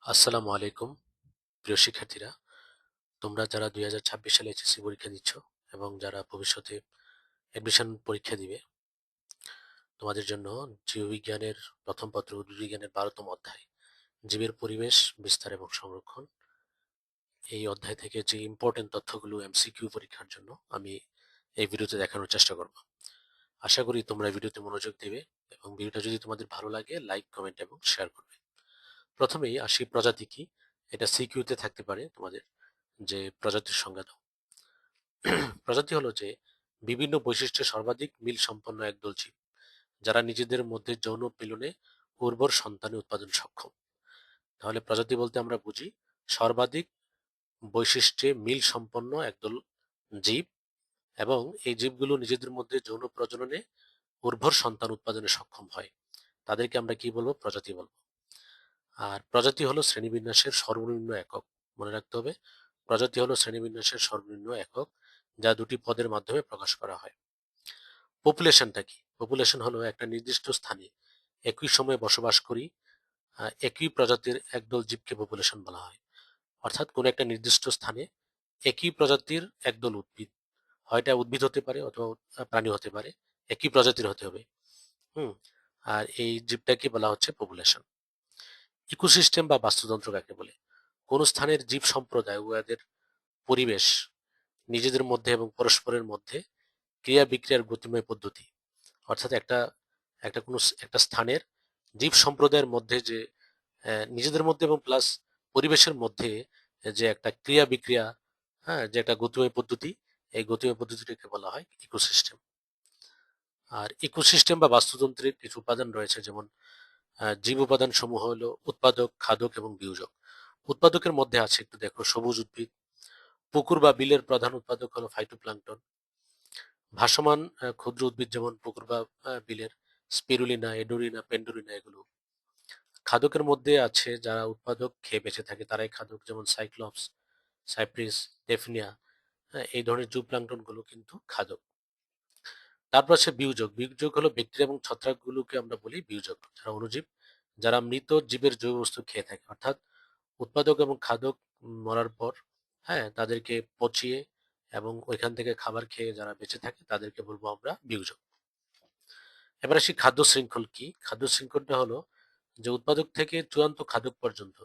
আসসালামু আলাইকুম প্রিয় শিক্ষার্থীরা, তোমরা যারা 2026 সালে এইচএসসি পরীক্ষা দিচ্ছ এবং যারা ভবিষ্যতে অ্যাডমিশন পরীক্ষা দিবে, তোমাদের জন্য জীববিজ্ঞানের প্রথম পত্র উদ্ভিদবিজ্ঞানের 12তম অধ্যায় জীবের পরিবেশ বিস্তার এবং সংরক্ষণ, এই অধ্যায় থেকে যে ইম্পর্টেন্ট তথ্যগুলো এমসিকিউ পরীক্ষার জন্য আমি এই ভিডিওতে দেখানোর চেষ্টা করব। আশা করি তোমরা ভিডিওতে মনোযোগ দেবে এবং ভিডিওটা যদি তোমাদের ভালো লাগে লাইক, কমেন্ট এবং শেয়ার করবে। প্রথমেই আসি প্রজাতি কি। এটা সিকিউতে থাকতে পারে তোমাদের, যে প্রজাতির সংজ্ঞা দাও। প্রজাতি হলো যে বিভিন্ন বৈশিষ্ট্যে সর্বাধিক মিল সম্পন্ন একদল জীব যারা নিজেদের মধ্যে যৌন মিলনে উর্বর সন্তান উৎপাদন সক্ষম। তাহলে প্রজাতি বলতে আমরা বুঝি সর্বাধিক বৈশিষ্ট্যে মিল সম্পন্ন একদল জীব, এবং এই জীবগুলো নিজেদের মধ্যে যৌন প্রজননে উর্বর সন্তান উৎপাদনে সক্ষম হয়, তাদেরকে আমরা কি বলবো? প্রজাতি বলবো। আর প্রজাতি হলো শ্রেণীবিন্যাসের সর্বনিম্ন একক। মনে রাখতে হবে, প্রজাতি হলো শ্রেণীবিন্যাসের সর্বনিম্ন একক, যা দুটি পদের মাধ্যমে প্রকাশ করা হয়। পপুলেশনটা কি? পপুলেশন হলো একটা নির্দিষ্ট স্থানে একই সময়ে বসবাস করি একই প্রজাতির একদল জীবকে পপুলেশন বলা হয়। অর্থাৎ কোন একটা নির্দিষ্ট স্থানে একই প্রজাতির একদল উদ্ভিদ, হয় এটা উদ্ভিদ হতে পারে অথবা প্রাণী হতে পারে, একই প্রজাতির হতে হবে। হুম। আর এই জীবটাকে বলা হচ্ছে পপুলেশন। ইকোসিস্টেম বা বাস্তুতন্ত্র কাকে বলে? কোন স্থানের জীব সম্প্রদায় উহাদের পরিবেশ, নিজেদের মধ্যে এবং পরস্পরের মধ্যে ক্রিয়া বিক্রিয়ার গতিময় পদ্ধতি। অর্থাৎ একটা একটা কোনো একটা স্থানের জীব সম্প্রদায়ের মধ্যে যে নিজেদের মধ্যে এবং প্লাস পরিবেশের মধ্যে যে একটা ক্রিয়া বিক্রিয়া, হ্যাঁ, যে একটা গতিময় পদ্ধতি, এই গতিময় পদ্ধতিটাকে বলা হয় ইকোসিস্টেম। আর ইকোসিস্টেম বা বাস্তুতন্ত্রের কিছু উপাদান রয়েছে, যেমন জীব উপাদান সমূহ হলো উৎপাদক, খাদক এবং বিয়োজক। উৎপাদকের মধ্যে আছে, একটু দেখো, সবুজ উদ্ভিদ। পুকুর বা বিলের প্রধান উৎপাদক হলো ফাইটোপ্লাঙ্কটন। ভাসমান ক্ষুদ্র উদ্ভিদ যেমন পুকুর বা বিলের স্পিরুলিনা, এডোরিনা, পেন্ডুরিনা এগুলো। খাদকের মধ্যে আছে যারা উৎপাদক খেয়ে বেঁচে থাকে তারাই খাদক, যেমন সাইক্লপস, সাইপ্রিস, ডেফনিয়া, এই ধরনের জুপ্লাঙ্কটন গুলো কিন্তু খাদক। তারপর আছে বিয়োজক। বিয়োজক হলো ব্যাকটেরিয়া এবং ছত্রাকগুলোকে আমরা বলি বিয়োজক, যারা অণুজীব, যারা মৃত জীবের জৈব বস্তু খেয়ে থাকে। অর্থাৎ উৎপাদক এবং খাদক মরার পর, হ্যাঁ, তাদেরকে পচিয়ে এবং ওইখান থেকে খাবার খেয়ে যারা বেঁচে থাকে তাদেরকে বলবো আমরা বিয়োজক। এবার আসি খাদ্য শৃঙ্খল কি। খাদ্য শৃঙ্খলটা হলো যে উৎপাদক থেকে চূড়ান্ত খাদক পর্যন্ত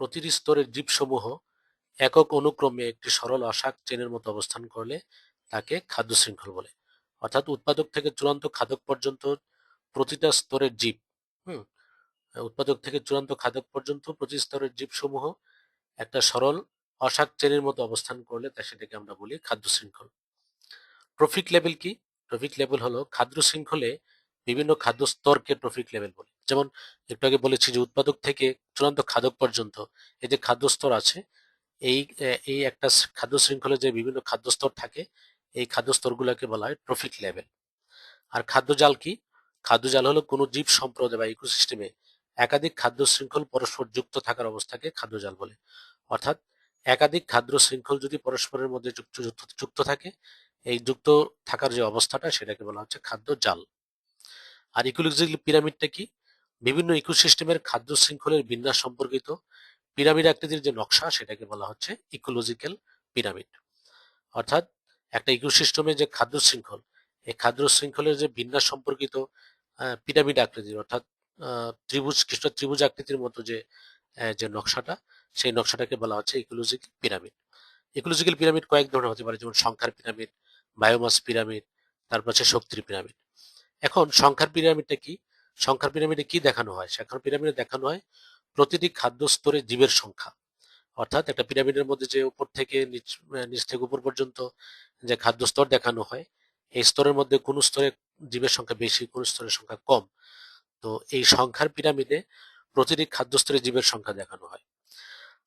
প্রতিটি স্তরের জীবসমূহ একক অনুক্রমে একটি সরল অশাক চেনের মতো অবস্থান করলে তাকে খাদ্য শৃঙ্খল বলে। অর্থাৎ উৎপাদক থেকে চূড়ান্ত খাদক পর্যন্ত প্রতিটা স্তরের জীব, হুম, উৎপাদক থেকে চূড়ান্ত খাদক পর্যন্ত প্রতি স্তরের জীবসমূহ একটা সরল অশাক চেনের মতো অবস্থান করলে তা সেটাকে আমরা বলি খাদ্য শৃঙ্খল। ট্রফিক লেভেল কি? ট্রফিক লেভেল হলো খাদ্য শৃঙ্খলে বিভিন্ন খাদ্য স্তরকে ট্রফিক লেভেল বলে। যেমন একটু আগে বলেছি যে উৎপাদক থেকে চূড়ান্ত খাদক পর্যন্ত এই যে খাদ্য স্তর আছে, এই এই একটা খাদ্য শৃঙ্খলে যে বিভিন্ন খাদ্য স্তর থাকে, এই খাদ্য স্তরগুলোকে বলা হয় ট্রফিক লেভেল। আর খাদ্য জাল কি? খাদ্য জাল হলো কোনো জীব সম্প্রদায় বা ইকোসিস্টেমে একাধিক খাদ্য শৃঙ্খল পরস্পর যুক্ত থাকার অবস্থাকে খাদ্য জাল বলে। অর্থাৎ একাধিক খাদ্য শৃঙ্খল যদি পরস্পরের মধ্যে যুক্ত থাকে, এই যুক্ত থাকার যে অবস্থাটা সেটাকে বলা হচ্ছে খাদ্য জাল। আর ইকোলজিক্যাল পিরামিডটা কি? বিভিন্ন ইকোসিস্টেমের খাদ্য শৃঙ্খলের বিন্যাস সম্পর্কিত পিরামিড আকৃতির যে নকশা সেটাকে বলা হচ্ছে ইকোলজিক্যাল পিরামিড। অর্থাৎ একটা ইকোসিস্টেমে যে খাদ্য শৃঙ্খল, এই খাদ্য শৃঙ্খলের যে বিন্যাস সম্পর্কিত পিরামিড আকৃতির, অর্থাৎ ত্রিভুজ, কিছুটা ত্রিভুজ আকৃতির মতো যে যে নকশাটা, সেই নকশাটাকে বলা হচ্ছে ইকোলজিক্যাল পিরামিড। ইকোলজিক্যাল পিরামিড কয়েক ধরনের হতে পারে, যেমন সংখ্যার পিরামিড, বায়োমাস পিরামিড, তারপর আছে শক্তির পিরামিড। এখন সংখ্যার পিরামিডটা কি? সংখ্যার পিরামিডে কি দেখানো হয়? সংখ্যার পিরামিডে দেখানো হয় প্রতিটি খাদ্য স্তরে জীবের সংখ্যা। অর্থাৎ একটা পিরামিডের মধ্যে যে উপর থেকে নিচ থেকে উপর পর্যন্ত যে খাদ্য স্তর দেখানো হয়, এই স্তরের মধ্যে কোন স্তরে জীবের সংখ্যা বেশি, কোন স্তরের সংখ্যা কম। তো এই সংখ্যার পিরামিডে প্রতিটি খাদ্য স্তরে জীবের সংখ্যা দেখানো হয়।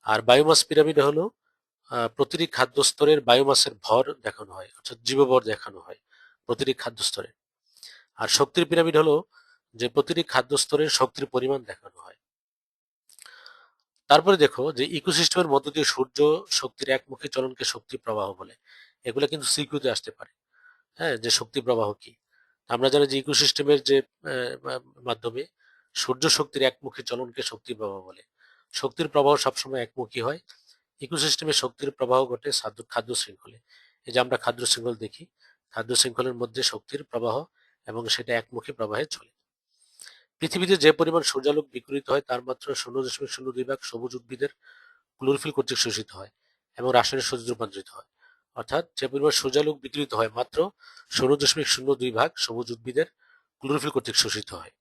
আর বায়োমাস পিরামিডে হলো প্রতিটি খাদ্য স্তরের বায়োমাসের ভর দেখানো হয়, অর্থাৎ জীবভর দেখানো হয় প্রতিটি খাদ্য স্তরে। আর শক্তির পিরামিড হলো যে প্রতিটি খাদ্য স্তরের শক্তির পরিমাণ দেখানো হয়। তারপরে দেখো যে ইকোসিস্টেমের মধ্য দিয়ে সূর্য শক্তির একমুখী চলনকে শক্তি প্রবাহ বলে। এগুলো কিন্তু সিকিউতে আসতে পারে, হ্যাঁ, যে শক্তি প্রবাহ কি। আমরা জানি যে ইকোসিস্টেমের যে মাধ্যমে সূর্য শক্তির একমুখী চলনকে শক্তি প্রবাহ বলে। শক্তির প্রবাহ সবসময় একমুখী হয়। ইকোসিস্টেমে শক্তির প্রবাহ ঘটে খাদ্য শৃঙ্খলে। এই যে আমরা খাদ্য শৃঙ্খল দেখি, খাদ্য শৃঙ্খলের মধ্যে শক্তির প্রবাহ এবং সেটা একমুখী প্রবাহে চলে। পৃথিবীতে যে পরিমাণ সূর্যালোক বিকিরিত হয় তার মাত্র 0.02 ভাগ সবুজ উদ্ভিদের ক্লোরোফিল কর্তৃক শোষিত হয় এবং রাসায়নিক শক্তিতে রূপান্তরিত হয়। অর্থাৎ যে পরিমাণ সূর্যালোক বিকিরিত হয় মাত্র 0.02 ভাগ সবুজ উদ্ভিদের ক্লোরোফিল কর্তৃক শোষিত হয়।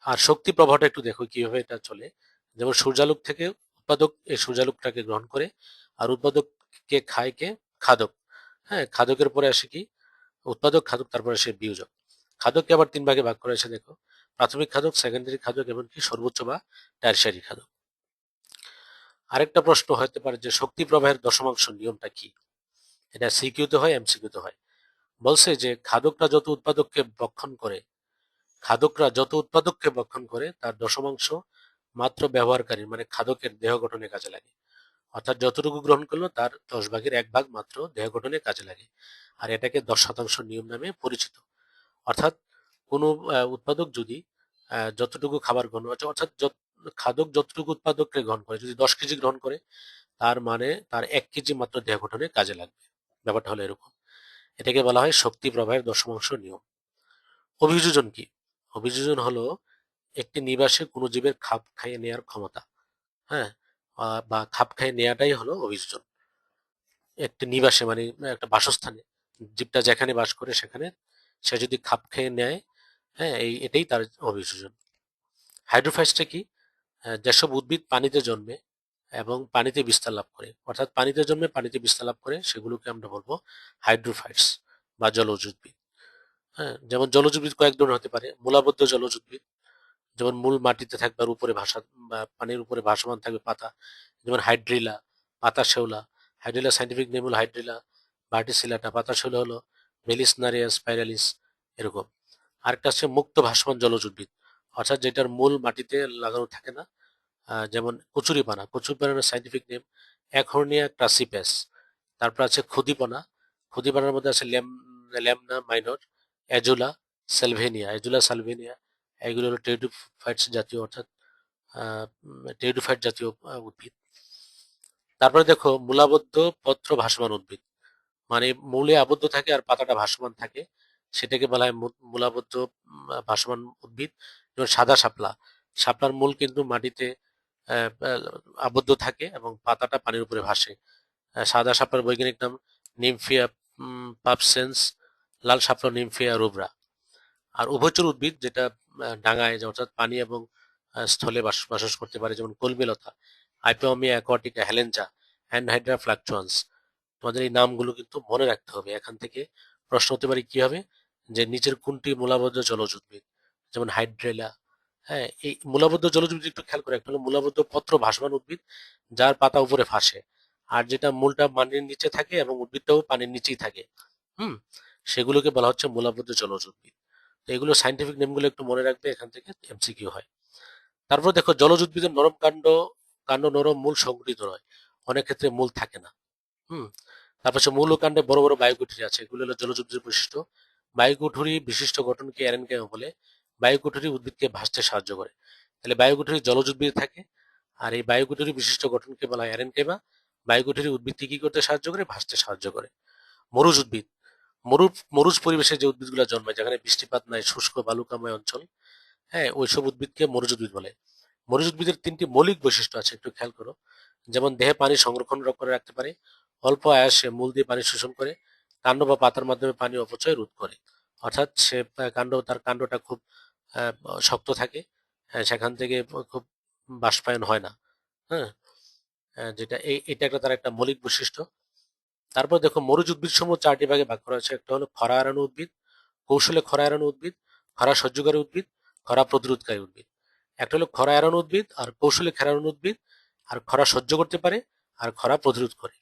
আর শক্তি প্রবাহটা একটু দেখো কিভাবে এটা চলে। যেমন সূর্যালোক থেকে উৎপাদক এই সূর্যালোকটাকে গ্রহণ করে, আর উৎপাদককে খায় কে? খাদক। হ্যাঁ, খাদকের পরে আসে কি? উৎপাদক, খাদক, তারপরে আসে বিয়োজক। খাদককে আবার 3 ভাগে ভাগ করা হয়েছে দেখো, প্রাথমিক খাদক, সেকেন্ডারি খাদক, এমনকি সর্বোচ্চ বা টারশারি খাদক। আরেকটা প্রশ্ন হতে পারে যে শক্তি প্রবাহের দশমাংশ নিয়মটা কি? এটা সিকিউতে হয়, এমসিকিউতে হয়। বলছে যে খাদকরা যত উৎপাদককে ভক্ষণ করে তার দশমাংশ মাত্র ব্যবহারকারী মানে খাদকের দেহ গঠনে কাজে লাগে। অর্থাৎ যতটুকু গ্রহণ করলো তার 10 ভাগের 1 ভাগ মাত্র দেহ গঠনে কাজে লাগে। আর এটাকে 10% নিয়ম নামে পরিচিত। অর্থাৎ কোনো উৎপাদক যদি যতটুকু খাবার গ্রহণ করে, অর্থাৎ খাদক যতটুকু উৎপাদককে গ্রহণ করে, যদি 10 কেজি গ্রহণ করে তার মানে তার 1 কেজি মাত্র দেহ গঠনে কাজে লাগবে। ব্যাপারটা হলো এরকম। এটাকে বলা হয় শক্তি প্রবাহের দশমাংশ নিয়ম। অভিযোজন কি? অভিযোজন হলো একটি নিবাসে কোনো জীবের খাপ খাইয়ে নেওয়ার ক্ষমতা। হ্যাঁ, বা খাপ খাইয়ে নেওয়াটাই হলো অভিযোজন। একটি নিবাসে মানে একটা বাসস্থানে জীবটা যেখানে বাস করে সেখানে সে যদি খাপ খেয়ে নেয়, হ্যাঁ, এটাই তার অভিযোজন। হাইড্রোফাইটসটা কি? যেসব উদ্ভিদ পানিতে জন্মে এবং পানিতে বিস্তার লাভ করে, অর্থাৎ পানিতে জন্মে পানিতে বিস্তার লাভ করে, সেগুলোকে আমরা বলবো হাইড্রোফাইটস বা জলজ উদ্ভিদ। হ্যাঁ, যেমন জলজ উদ্ভিদ কয়েক ধরনের হতে পারে। মূলাবদ্ধ জলজ উদ্ভিদ, যেমন মূল মাটিতে থাকবে আর উপরে বা পানির উপরে ভাসমান থাকবে পাতা, যেমন হাইড্রিলা, পাতা শেওলা। হাইড্রিলা সাইন্টিফিক নেম হলো হাইড্রিলা ভার্টিসিলাটা। পাতা শেওলা হলো মেলিসনারিয়া স্পাইরালিস, এরকম। আরেকটা হচ্ছে মুক্ত ভাসমান জলজ উদ্ভিদ, অর্থাৎ যেটার মূল মাটিতে লাগানো থাকে না। যেমন কচুরিপানার সাইন্টিফিক নেম অ্যাকোর্নিয়া ক্রাসিপেস। তারপর আছে ক্ষুদিপনা। ক্ষুদিপনার মধ্যে আছে ল্যামনা মাইনর, এজুলা সালভেনিয়া। এগুলো হলো টেরিডোফাইটস জাতীয়, অর্থাৎ টেরিডোফাইট জাতীয় উদ্ভিদ। তারপরে দেখো মূলাবদ্ধ পত্র ভাসমান উদ্ভিদ, মানে মূলে আবদ্ধ থাকে আর পাতাটা ভাসমান থাকে, সেটাকে বলা হয় মূলাবদ্ধ ভাসমান উদ্ভিদ। যেমন সাদা শাপলা, শাপলার মূল কিন্তু মাটিতে আহ, আহ, আবদ্ধ থাকে এবং পাতাটা পানির উপরে ভাসে। সাদা শাপলার বৈজ্ঞানিক নাম নিমফিয়া পাপসেন্স, লাল শাপলা নিমফিয়া রুব্রা। আর উভচর উদ্ভিদ যেটা ডাঙায়, অর্থাৎ পানি এবং স্থলে বাস করতে পারে, যেমন কলমিলতা, আইপোমিয়া অ্যাকোয়াটিকা, হেলেঞ্চা, অ্যানহাইড্রা ফ্লাকচুয়ান্স। তোমাদের এই নামগুলো কিন্তু মনে রাখতে হবে। এখান থেকে প্রশ্ন হতে পারে কি হবে, যে নিচের কোনটি মূলাবদ্ধ জলজ উদ্ভিদ? যেমন হাইড্রেলা। হ্যাঁ, এই মূলাবদ্ধ জলজ উদ্ভিদ একটু খেয়াল করে, একটা হলো মূলাবদ্ধ পত্র ভাসমান উদ্ভিদ যার পাতা উপরে ভাসে, আর যেটা মূলটা পানির নিচে থাকে এবং উদ্ভিদটাও পানির নিচেই থাকে। হুম, সেগুলোকে বলা হচ্ছে মূলাবদ্ধ জলজ উদ্ভিদ। তো এগুলো সাইন্টিফিক নেমগুলো একটু মনে রাখবে, এখান থেকে এমসিকিউ হয়। তারপর দেখো জলজ উদ্ভিদের নরম কাণ্ড, কাণ্ড নরম, মূল সংগঠিত নয়, অনেক ক্ষেত্রে মূল থাকে না। হুম, তারপর হচ্ছে মূল ও কাণ্ডে বড় বড় বায়ুকুঠুরি আছে, এগুলো হলো জলজ উদ্ভিদের বৈশিষ্ট্য। বায়ুকুঠুরি বিশিষ্ট গঠনকে অ্যারেনকেমা বলে। বায়ুকুঠুরি উদ্ভিদকে ভাসতে সাহায্য করে। তাহলে বায়ুকুঠুরি জলজ উদ্ভিদে থাকে, আর এই বায়ুকুঠুরি বিশিষ্ট গঠনকে বলা হয় অ্যারেনকেমা। বায়ুকুঠুরি উদ্ভিদকে কি করতে সাহায্য করে? ভাসতে সাহায্য করে। মরুজ উদ্ভিদ, মরুজ পরিবেশে যে উদ্ভিদগুলো জন্মায়, যেখানে বৃষ্টিপাত নাই, শুষ্ক বালুকাময় অঞ্চল, হ্যাঁ, ওইসব উদ্ভিদকে মরুজ উদ্ভিদ বলে। মরুজ উদ্ভিদের 3টি মৌলিক বৈশিষ্ট্য আছে, একটু খেয়াল করো। যেমন দেহে পানি সংরক্ষণ করে রাখতে পারে, অল্প আয়াসে মূল দিয়ে পানি শোষণ করে, কাণ্ড বা পাতার মাধ্যমে পানি অপচয় রোধ করে। অর্থাৎ সে তার কাণ্ডটা খুব আহ, শক্ত থাকে, হ্যাঁ, সেখান থেকে খুব বাষ্পায়ন হয় না। হ্যাঁ, যেটা এটা একটা তার একটা মৌলিক বৈশিষ্ট্য। তারপর দেখো মরুজ উদ্ভিদ সমূহ 4টি ভাগে ভাগ করা হয়েছে। একটা হলো খরা এড়ানো উদ্ভিদ, কৌশলে খরা এড়ানো উদ্ভিদ, খরা সহ্যকারী উদ্ভিদ, খরা প্রতিরোধকারী উদ্ভিদ। একটা হলো খরা এড়ানো উদ্ভিদ, আর কৌশলে খরা এড়ানো উদ্ভিদ, আর খরা সহ্য করতে পারে, আর খরা প্রতিরোধ করে।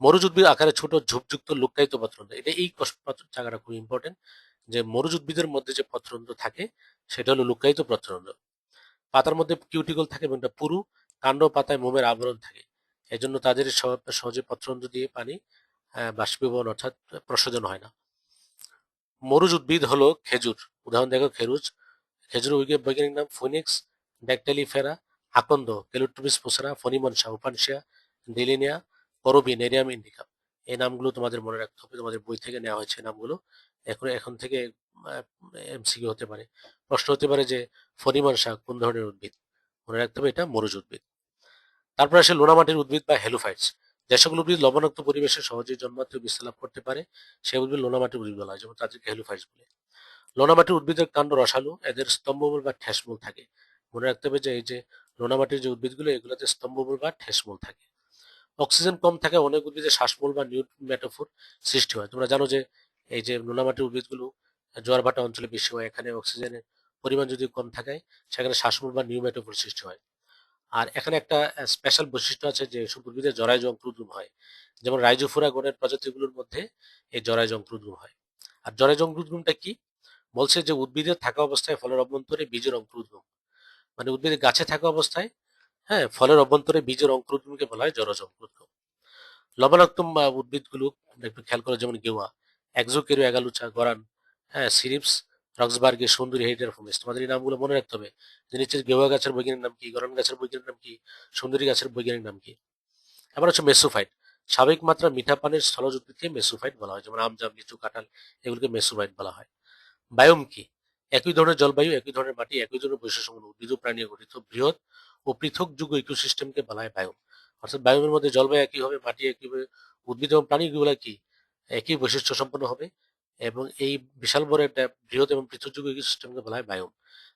মরুজ উদ্ভিদ আকারে ছোট ঝোপযুক্ত লুক্কায়িত পত্ররন্ধ্র। এটা এই জায়গাটা খুব ইম্পর্টেন্ট, যে মরুজ উদ্ভিদের মধ্যে যে পত্ররন্ধ্র থাকে সেটা হলো লুক্কায়িত পত্ররন্ধ্র। পাতার মধ্যে কিউটিকল থাকে এবং এটা পুরু, কাণ্ড পাতায় মোমের আবরণ থাকে। এজন্য তাদের সহজে পত্ররন্ধ্র দিয়ে পানি বাষ্পীভবন অর্থাৎ প্রশোধন হয় না। মরুজ উদ্ভিদ হলো খেজুর। উদাহরণ দেখো খেজুর। খেজুর বৈজ্ঞানিক নাম ফোনিক্স ড্যাকটালিফেরা আকন্দ, কেলোট্রপিস প্রোসেরা, ফনিমনসা, উপানসিয়া, ডিলিনিয়া, করবি, নেরিয়াম ইন্ডিকা। এই নামগুলো তোমাদের মনে রাখতে হবে, তোমাদের বই থেকে নেওয়া হয়েছে নামগুলো। এখন থেকে এমসিকিউ হতে পারে, প্রশ্ন হতে পারে যে ফনিমনসা কোন ধরনের উদ্ভিদ। মনে রাখতে হবে এটা মরুজ উদ্ভিদ। তারপর আসে লোনামাটির উদ্ভিদ বা হেলোফাইটস। যে সকল উদ্ভিদ লবণাক্ত পরিবেশে সহজেই জন্মাতে ও বিস্তার লাভ করতে পারে সেই উদ্ভিদ লোনামাটির উদ্ভিদ বলা হয়, যেমন তাদেরকে হেলোফাইটস বলে। লোনামাটির উদ্ভিদের কাণ্ড রসালো, এদের স্তম্ভমূল বা ঠেসমূল থাকে। মনে রাখতে হবে যে এই যে লোনামাটির যে উদ্ভিদগুলো এগুলোতে স্তম্ভমূল বা ঠেসমূল থাকে। অক্সিজেন কম থাকে অনেক উদ্ভিদের শ্বাসমূল বা নিউমেটোফোর সৃষ্টি হয়। তোমরা জানো যে এই যে লোনামাটির উদ্ভিদগুলো জোয়ার ভাটা অঞ্চলে বেশি হয়, এখানে অক্সিজেনের পরিমাণ যদি কম থাকে সেখানে শ্বাসমূল বা নিউমেটোফোর সৃষ্টি হয়। আর এখানে একটা স্পেশাল বৈশিষ্ট্য আছে যে সব উদ্ভিদের জরায়ু অঙ্কুরোদ্গম হয়, যেমন রাইজোফোরা গণের প্রজাতিগুলোর মধ্যে এই জরায়ু অঙ্কুরোদ্গম হয়। আর জরায়ু অঙ্কুরোদ্গমটা কি বলছে যে উদ্ভিদের থাকা অবস্থায় ফলের অভ্যন্তরে বীজের অঙ্কুরোদ্গম, মানে উদ্ভিদের গাছে থাকা অবস্থায় হ্যাঁ ফলের অভ্যন্তরে বীজের অঙ্কুরোদ্গমকে বলা হয় জলজ অঙ্কুরোদ্গম। লবণাক্ত উদ্ভিদগুলো একটু খেয়াল করো, যেমন গেওয়া, একজোকেরিও অ্যাগালুচা, গরান, হ্যাঁ সিরিপস, রক্সবার্গে, সুন্দরী, হেরিটের ফুমিস। তোমাদের এই নামগুলো মনে রাখতে হবে যে নিচের গেওয়া গাছের বৈজ্ঞানিক নাম কি, গরান গাছের বৈজ্ঞানিক নাম কি, সুন্দরী গাছের বৈজ্ঞানিক নাম কি। এবার হচ্ছে মেসোফাইট। স্বাভাবিক মাত্রা মিঠা পানির স্থলজ উদ্ভিদকে মেসোফাইট বলা হয়, যেমন আম, জাম, লিচু, কাঁঠাল, এগুলোকে মেসোফাইট বলা হয়। বায়োম কি? একই ধরনের জলবায়ু, একই ধরনের মাটি, একই ধরনের বৈশিষ্ট্যসম্পন্ন উদ্ভিদ ও প্রাণী গঠিত বৃহৎ ও পৃথক যুগ ইকোসিস্টেমকে বলা হয় বায়োম। অর্থাৎ বায়োমের মধ্যে জলবায়ু একই হবে, মাটি একই হবে, উদ্ভিদ এবং প্রাণীগুলো কি একই বৈশিষ্ট্য সম্পন্ন হবে, এবং এই বিশাল বড় একটা বৃহৎ এবং পৃথক যুগ ইকোসিস্টেমকে বলা হয় বায়োম।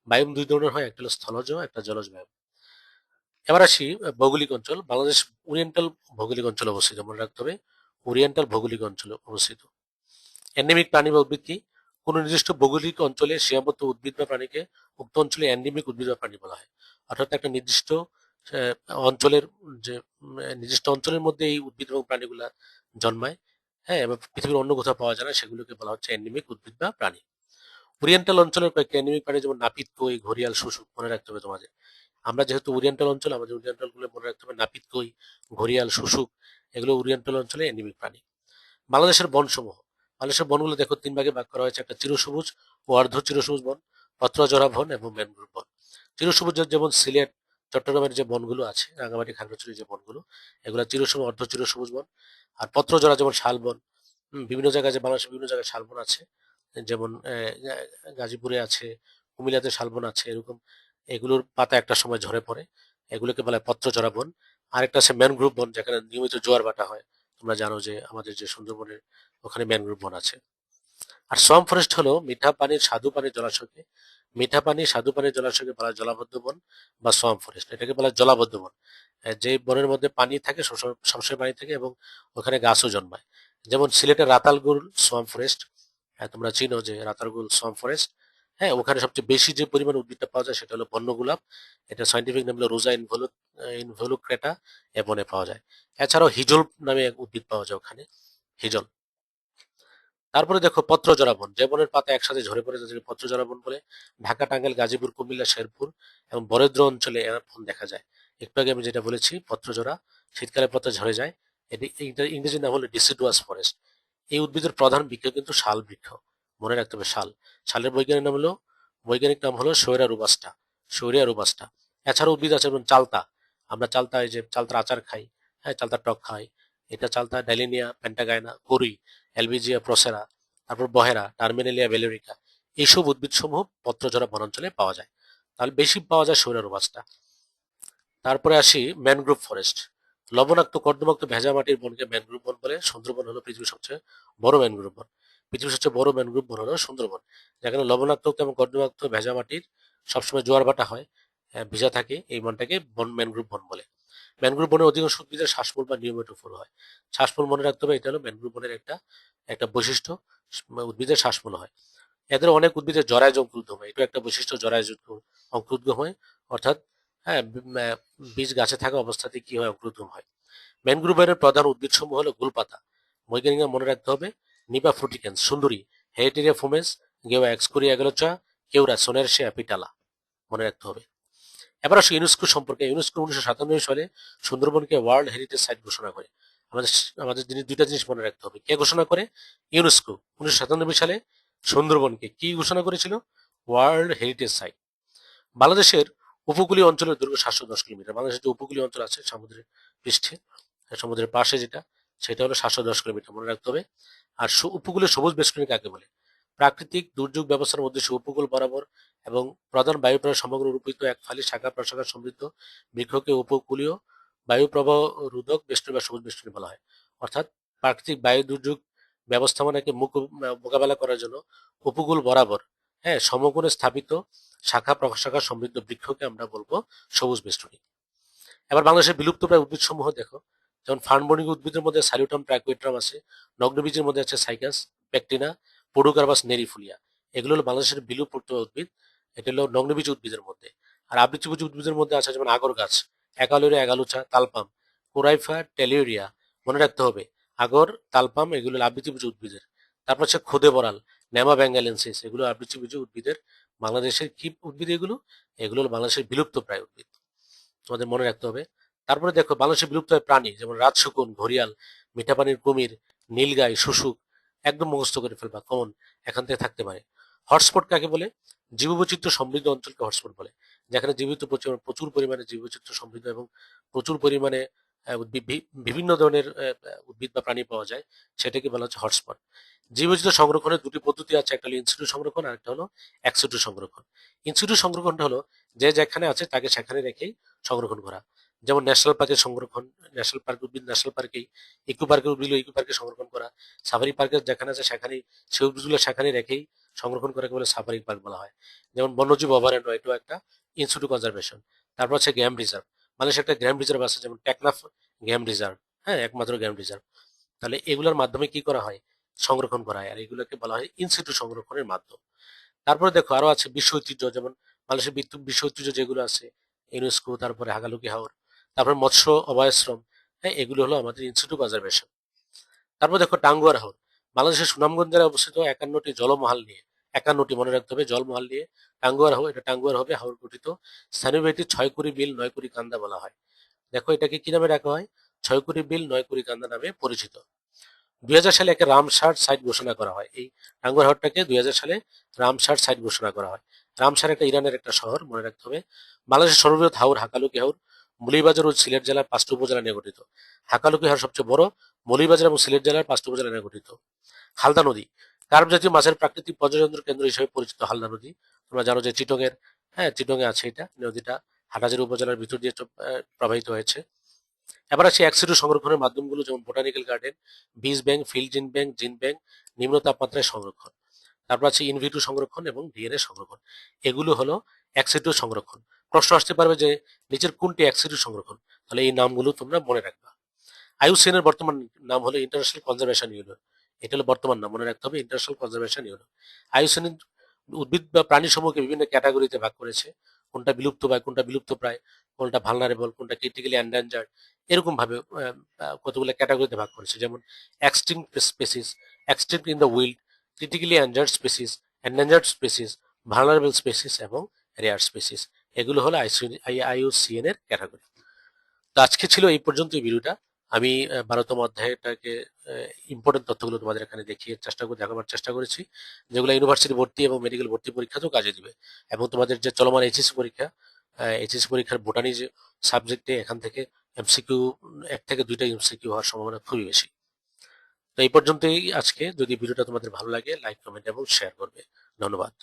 বায়োম দুই ধরনের হয়, একটা হলো স্থলজ, একটা জলজ বায়োম। এবার আসি ভৌগোলিক অঞ্চল। বাংলাদেশ ওরিয়েন্টাল ভৌগোলিক অঞ্চলে অবস্থিত, মনে রাখতে হবে ওরিয়েন্টাল ভৌগোলিক অঞ্চলে অবস্থিত। এন্ডেমিক প্রাণী বা উদ্ভিদ কি? কোন নির্দিষ্ট ভৌগোলিক অঞ্চলে সীমাবদ্ধ উদ্ভিদ বা প্রাণীকে উক্ত অঞ্চলে এন্ডেমিক উদ্ভিদ বা প্রাণী বলা হয়। অর্থাৎ একটা নির্দিষ্ট আহ, অঞ্চলের যে নির্দিষ্ট অঞ্চলের মধ্যে এই উদ্ভিদ এবং প্রাণীগুলা জন্মায়, হ্যাঁ, এবং পৃথিবীর অন্য কোথাও পাওয়া যায় না, সেগুলোকে বলা হচ্ছে এন্ডেমিক উদ্ভিদ বা প্রাণী। ওরিয়েন্টাল অঞ্চলের কয়েকটি এন্ডেমিক প্রাণী যেমন নাপিত, কই, ঘড়িয়াল, শুশুক। মনে রাখতে হবে তোমাদের, আমরা যেহেতু ওরিয়েন্টাল অঞ্চল, আমাদের ওরিয়েন্টাল গুলো মনে রাখতে হবে নাপিত, কই, ঘড়িয়াল, শুশুক, এগুলো ওরিয়েন্টাল অঞ্চলে এন্ডেমিক প্রাণী। বাংলাদেশের বনসমূহ। বাংলাদেশের বনগুলো দেখো তিন ভাগে ভাগ করা হয়েছে, একটা চিরসবুজ ও অর্ধ চিরসবুজ বন, পত্রজরা বন এবং ম্যানগ্রোভ বন। চিরসবুজ যেমন সিলেট, চট্টগ্রামের যে বনগুলো আছে, রাঙামাটি, খাগড়াছড়ির যে বনগুলো, এগুলো চিরসবুজ, অর্ধ চিরসবুজ বন। আর পত্রজরা যেমন শালবন, বিভিন্ন জায়গায় যে বাংলাদেশের বিভিন্ন জায়গায় শালবন আছে, যেমন গাজীপুরে আছে, কুমিল্লাতে শালবন আছে, এরকম এগুলোর পাতা একটা সময় ঝরে পড়ে, এগুলোকে বলা হয় পত্রজরা বন। আরেকটা আছে ম্যানগ্রোভ বন, যেখানে নিয়মিত জোয়ার ভাটা হয়। তোমরা জানো যে আমাদের যে সুন্দরবনের ওখানে ম্যানগ্রোভ বন আছে। আর সোয়াম্প ফরেস্ট হলো মিঠা পানির স্বাদু পানির জলাশয়কে, মিঠা পানি স্বাদু পানির জলাশয়কে বলা হয় জলাবদ্ধ বন বা সোয়াম্প ফরেস্ট, এটাকে বলা হয় জলাবদ্ধ বন। যে বনের মধ্যে পানি থাকে, সবসময় পানি থাকে এবং ওখানে গাছও জন্মায়। যেমন সিলেটের রাতালগুল সোয়াম্প ফরেস্ট, তোমরা চিনো যে রাতালগুল সোয়াম্প ফরেস্ট। হ্যাঁ, ওখানে সবচেয়ে বেশি যে পরিমাণ উদ্ভিদটা পাওয়া যায় সেটা হলো বন্যগোলাপ। এটা সাইন্টিফিক নাম হলো রোজা ইনভলুক্রেটা, এ বনে পাওয়া যায়। এছাড়াও হিজল নামে এক উদ্ভিদ পাওয়া যায় ওখানে, হিজল। তারপরে দেখো পত্রজরা বন, যে বনের পাতা একসাথে ঝরে পড়ে তাদেরকে পত্রজরা বন বলে। ঢাকা, টাঙ্গাইল, গাজীপুর, কুমিল্লা, শেরপুর এবং বরেন্দ্র অঞ্চলে এর বন দেখা যায়। একটু আগে আমি যেটা বলেছি পত্রজরা, শীতকালে পাতা ঝরে যায়। এটি এইটার ইংরেজি নাম হলো ডিসিডুয়াস ফরেস্ট। এই উদ্ভিদের প্রধান বৃক্ষ কিন্তু শাল বৃক্ষ, মনে রাখতে হবে শাল। শালের বৈজ্ঞানিক নাম হলো শোয়েরা রোবাস্টা, শোয়েরিয়া রোবাস্টা। এছাড়াও উদ্ভিদ আছে যেমন চালতা, আমরা চালতা, এই যে চালতার আচার খাই, হ্যাঁ চালতার টক খাই, এটা চালতা, ডাইলিনিয়া প্যান্টাগায়না, গরুই, এলবিজিয়া প্রসেরা, তারপর বহেরা, টার্মিনেলিয়া ভেলোরিকা। এইসব উদ্ভিদ সমূহ পত্রঝরা বনাঞ্চলে পাওয়া যায়। তাহলে বেশি পাওয়া যায় শৈবাল গাছটা। তারপরে আসি ম্যানগ্রোভ ফরেস্ট। লবণাক্ত কর্দমাক্ত ভেজা মাটির বনকে ম্যানগ্রোভ বন বলে। সুন্দরবন হলো পৃথিবীর সবচেয়ে বড় ম্যানগ্রোভ বন। পৃথিবীর সবচেয়ে বড় ম্যানগ্রোভ বন হলো সুন্দরবন, যেখানে লবণাক্ত এবং কর্দমাক্ত ভেজা মাটির সবসময় জোয়ার ভাটা হয়, ভিজা থাকে, এই বনটাকে ম্যানগ্রোভ বন বলে। ম্যানগ্রোভ বনের অধিকাংশ উদ্ভিদের শ্বাসমূল বা নিয়মিটোফোর হয়। শ্বাসমূল মনে রাখতে হবে, এটা হলো ম্যানগ্রোভ বনের একটা একটা বৈশিষ্ট্য, উদ্ভিদের শ্বাসমূল হয়। এদের অনেক উদ্ভিদের জরায়জ অঙ্কুরোদ্গম হয়, এটা একটা বৈশিষ্ট্য, জরায়জ অঙ্কুরোদ্গম হয়। অর্থাৎ হ্যাঁ বীজ গাছে থাকা অবস্থাতে কি হয়, অঙ্কুরোদ্গম হয়। ম্যানগ্রোভের প্রধান উদ্ভিদসমূহ হলো গুলপাতা, বৈজ্ঞানিক নাম মনে রাখতে হবে নিপা ফ্রুটিকেন্স, সুন্দরী, হেরিটেরিয়া ফুমেস, গেওয়া এক্সকোরিয়া এগালোচা, কেউরা, সোনেরসিয়া পিটালা, মনে রাখতে হবে। এবার আসো ইউনেস্কো সম্পর্কে। ইউনেস্কো 1997 সালে সুন্দরবনকে ওয়ার্ল্ড হেরিটেজ সাইট ঘোষণা করে। আমাদের আমাদের দুইটা জিনিস মনে রাখতে হবে, কে ঘোষণা করে? ইউনেস্কো 1997 সালে সুন্দরবনকে কি ঘোষণা করেছিল? World heritage site. বাংলাদেশের উপকূলীয় অঞ্চলের দৈর্ঘ্য 710 কিলোমিটার। বাংলাদেশের যে উপকূলীয় অঞ্চল আছে সমুদ্রের পৃষ্ঠে, সমুদ্রের পাশে যেটা, সেটা হলো 710 কিলোমিটার, মনে রাখতে হবে। আর উপকূলীয় সবুজ বেষ্টনী কাকে বলে? প্রাকৃতিক দুর্যোগ ব্যবস্থার উদ্দেশ্যে উপকূল বরাবর এবং প্রধান বায়ুপ্রবাহ সমগ্র রূপিত এক ফালি শাখা প্রশাখা সমৃদ্ধ বৃক্ষকে উপকূলীয় বায়ু প্রবাহ রোধক বেষ্টনী বা সবুজ বেষ্টনী বলা হয়। অর্থাৎ প্রাকৃতিক বায়ু দুর্যোগ ব্যবস্থাপনাকে মোকাবেলা করার জন্য উপকূল বরাবর, হ্যাঁ, সমকোণে স্থাপিত শাখা প্রশাখা সমৃদ্ধ বৃক্ষকে আমরা বলবো সবুজ বেষ্টনী। এবার বাংলাদেশের বিলুপ্তপ্রায় উদ্ভিদ সমূহ দেখো, যেমন ফার্নবর্ণিক উদ্ভিদের মধ্যে সাইলোটাম ট্রাইকোয়েট্রাম আছে, নগ্নবীজের মধ্যে আছে সাইকাস, প্যাকটিনা, পোডোকার্পাস নেরিফোলিয়া। এগুলো হলো বাংলাদেশের বিলুপ্ত উদ্ভিদ। এটা হলো নগ্নবীজ উদ্ভিদের মধ্যে। আর আবৃতবীজ উদ্ভিদের মধ্যে আছে যেমন আগর গাছ, একালোরিয়া এগালুচা, তালপাম, কোরাইফা টেলিওরিয়া। মনে রাখতে হবে, আগর, তালপাম এগুলো হলো আবৃতবীজ উদ্ভিদের। তারপর হচ্ছে খোদে বরাল, ন্যামা ব্যাঙ্গালেন্সিস, এগুলো আবৃতবীজ উদ্ভিদের। বাংলাদেশের কি উদ্ভিদ এগুলো? এগুলো হলো বাংলাদেশের বিলুপ্ত প্রায় উদ্ভিদ, তোমাদের মনে রাখতে হবে। তারপরে দেখো বাংলাদেশের বিলুপ্ত প্রাণী যেমন রাজশকুন, ঘড়িয়াল, মিঠা পানির কুমির, নীলগাই, শুশুক, একদম মুখস্থ করে ফেলবা, কমন এখান থেকে থাকতে পারে। হটস্পট কাকে বলে? জীববৈচিত্র্য সমৃদ্ধ অঞ্চলকে হটস্পট বলে, যেখানে প্রচুর পরিমাণে জীববৈচিত্র্য সমৃদ্ধ এবং প্রচুর পরিমাণে বিভিন্ন ধরনের উদ্ভিদ বা প্রাণী পাওয়া যায়, সেটাকে বলা হচ্ছে হটস্পট। জীববৈচিত্র্য সংরক্ষণের দুটি পদ্ধতি আছে, একটা হলো ইনস্টিটিউট সংরক্ষণ আর একটা হলো এক্সিটিউট সংরক্ষণ। ইনস্টিটিউট সংরক্ষণটা হলো যে যেখানে আছে তাকে সেখানে রেখেই সংরক্ষণ করা। যেমন ন্যাশনাল পার্কের সংরক্ষণ, ন্যাশনাল পার্ক উদ্ভিদ ন্যাশনাল পার্কেই, ইকো পার্কের উদ্ভিদ ইকো পার্কে সংরক্ষণ করা, সাফারি পার্কের যেখানে আছে সেখানেই, সেই উদ্ভিদগুলো সেখানে রেখেই সংরক্ষণ করাকে বলে সাফারি পার্ক বলা হয়। যেমন বন্যজীব অভয়ারণ্য, এটাও একটা ইনস্টিটিউট কনজারভেশন। তারপর হচ্ছে গেম রিজার্ভ, বাংলাদেশে একটা গেম রিজার্ভ আছে যেমন টেকনাফ গেম রিজার্ভ, হ্যাঁ, একমাত্র গেম রিজার্ভ। তাহলে এগুলোর মাধ্যমে কি করা হয়? সংরক্ষণ করা হয়, আর এগুলোকে বলা হয় ইনস্টিটিউট সংরক্ষণের মাধ্যম। তারপরে দেখো আরো আছে বিশ্ব ঐতিহ্য, যেমন বাংলাদেশের বিশ্ব ঐতিহ্য যেগুলো আছে, ইউনেস্কো, তারপরে হাগালুকি হাওর, তারপরে মৎস্য অভয়াশ্রম, হ্যাঁ, এগুলো হলো আমাদের ইনস্টিটিউট কনজারভেশন। তারপর দেখো টাঙ্গুয়ার হাওর, বাংলাদেশের সুনামগঞ্জ জেলায় অবস্থিত 51টি জলমহাল নিয়ে, 51টি মনে রাখতে হবে, জলমহাল নিয়ে টাঙ্গুয়ার হাওর, এটা টাঙ্গুয়ার হবে হাওর গঠিত। স্থানীয় বাড়িটি 6 কুড়ি বিল 9 কুড়ি কান্দা বলা হয়। দেখো এটাকে কি নামে রাখা হয়? 6 কুড়ি বিল 9 কুড়ি কান্দা নামে পরিচিত। 2000 সালে একে রামসার সাইট ঘোষণা করা হয়। এই টাঙ্গুয়ার হাওরটাকে 2000 সালে রামসার সাইট ঘোষণা করা হয়। রামসার একটা ইরানের একটা শহর, মনে রাখতে হবে। বাংলাদেশের সর্ববৃহৎ হাওর হাকালুকি হাওর, মৌলভীবাজার ও সিলেট জেলার 5টি উপজেলা নিয়ে গঠিত। হাকালুকি হাওর সবচেয়ে বড়, মৌলভীবাজার এবং সিলেট জেলার 5টি উপজেলা নিয়ে গঠিত। হালদা নদী, কার্প জাতীয় মাছের প্রাকৃতিক পর্যটন কেন্দ্র হিসেবে পরিচিত হালদা নদী। তোমরা জানো যে চিটংয়ের, হ্যাঁ, চিটংয়ে আছে এটা নদীটা, হাটাজারি উপজেলার ভিতর দিয়ে প্রবাহিত হয়েছে। এবার আসি অ্যাক্সিডু সংরক্ষণের মাধ্যমগুলো, যেমন বোটানিক্যাল গার্ডেন, বীজ ব্যাংক, ফিল্ড জিন ব্যাংক, নিম্ন তাপমাত্রায় সংরক্ষণ। তারপর আছে ইনভিটু সংরক্ষণ এবং ডিএনএ সংরক্ষণ। এগুলো হলো অ্যাক্সিডু সংরক্ষণ। প্রশ্ন আসতে পারবে যে নিচের কোনটি অ্যাক্সিডু সংরক্ষণ? তাহলে এই নামগুলো তোমরা মনে রাখবা। আইইউসিএন এর বর্তমান নাম হলো ইন্টারন্যাশনাল কনজারভেশন ইউনিয়ন। এটা হলো বর্তমান নাম, মনে রাখতে হবে, ইন্টারন্যাশনাল কনজারভেশন ইউনিয়ন। আইইউসিএন উদ্ভিদ বা প্রাণী সমূহকে বিভিন্ন ক্যাটাগরিতে ভাগ করেছে, কোনটা বিলুপ্ত বা কোনটা বিলুপ্ত প্রায়, কোনটা ভালনারেবল, কোনটা ক্রিটিক্যালি এন্ডেঞ্জার্ড, এরকম ভাবে কতগুলো ক্যাটাগরিতে ভাগ করেছে, যেমন extinct species, extinct in the wild, critically endangered species, vulnerable species এবং রেয়ার স্পেসিস। এগুলো হলো আইইউসিএন এর ক্যাটাগরি। তো আজকে ছিল এই পর্যন্ত এই ভিডিওটা। আমি 12তম অধ্যায়টাকে ইম্পর্টেন্ট তথ্যগুলো তোমাদের এখানে দেখাবার চেষ্টা করেছি, যেগুলো ইউনিভার্সিটি ভর্তি এবং মেডিকেল ভর্তি পরীক্ষাতেও কাজে দিবে। এবং তোমাদের যে চলমান এইচএসসি পরীক্ষা, এইচএসসি পরীক্ষার বোটানি যে সাবজেক্টে, এখান থেকে এমসিকিউ, 1 থেকে 2টা এমসিকিউ হওয়ার সম্ভাবনা খুবই বেশি। তো এই পর্যন্তই আজকে। যদি ভিডিওটা তোমাদের ভালো লাগে, লাইক, কমেন্ট এবং শেয়ার করবে। ধন্যবাদ।